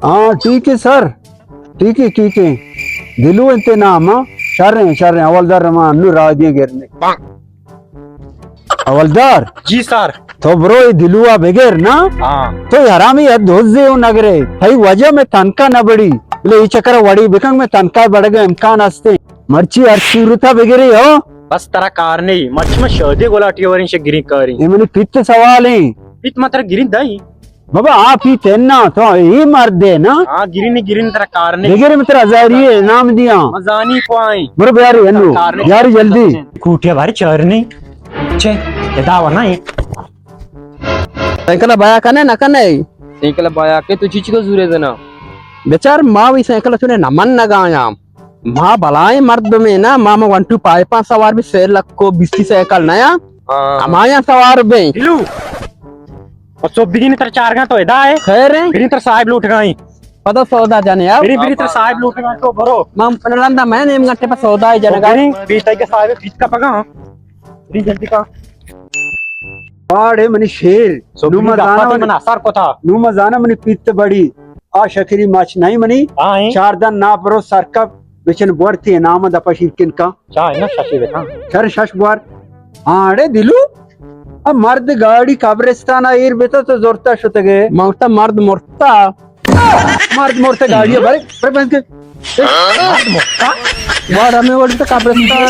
हाँ ठीक है सर, ठीक है ठीक है. दिलू इंते नाम शर्रे हवलदार रमा अन्नू राजिए गिरने. हवलदार जी सर. तो ब्रो ये दिलुआ बगैर ना हाँ तो हरामी है दोजे हो नगरे भाई वजह में तनका न बड़ी बोले ये चक्कर वड़ी बिकंग में तनका बढ़ गए इम्कान हस्ते मर्ची अर्चूरता बगैर हो बस तेरा कार नहीं मच में शोधे गोलाटी वरिन से गिरी करी ये मैंने पित्त सवाल है इत मात्र गिरी दई. बाबा आप ही तेना तो ये मार दे ना हाँ गिरी तेरा कार नहीं बगैर में तेरा हजारी नाम दिया मजानी को आई बरो यार अन्नू यार जल्दी कूटिया भारी चर नहीं छे ये दावा नहीं साइकिल बाया कने न कने साइकिल बाया के तू चीची को जुरे देना बेचार माँ भी साइकिल सुने नमन न गाया माँ बलाए मर्द में ना मामा 1 2 5 सवार भी शेर लग को 20 साइकिल नया हमाया सवार बे हिलू और सब बिगिन तेरा चार का तो एदा है खैर है बिगिन तेरा साहिब लूट गई पता सौदा जाने यार बिगिन तेरा साहिब लूट गई तो भरो मां पनरंदा मैं नेम गट्टे पर सौदा है जनगा बीता के साहिब बीच का पगा री जल्दी का पाड़े मनी शेर नुमा जाना मना सर को था नुमा जाना मनी पित्त बड़ी आ शकरी माच नहीं मनी हां चार दिन ना परो सरका बेचन बोरती नाम द पशिरकिन का चाय ना शशि देखा सर शश बोर आड़े दिलू अब मर्द गाड़ी कब्रिस्तान आयर बेता तो जोरता शुतगे मांगता मर्द मोरता मर्द मोरते गाड़ी भाई पर बंद के वाड़ हमें वोट तो कब्रिस्तान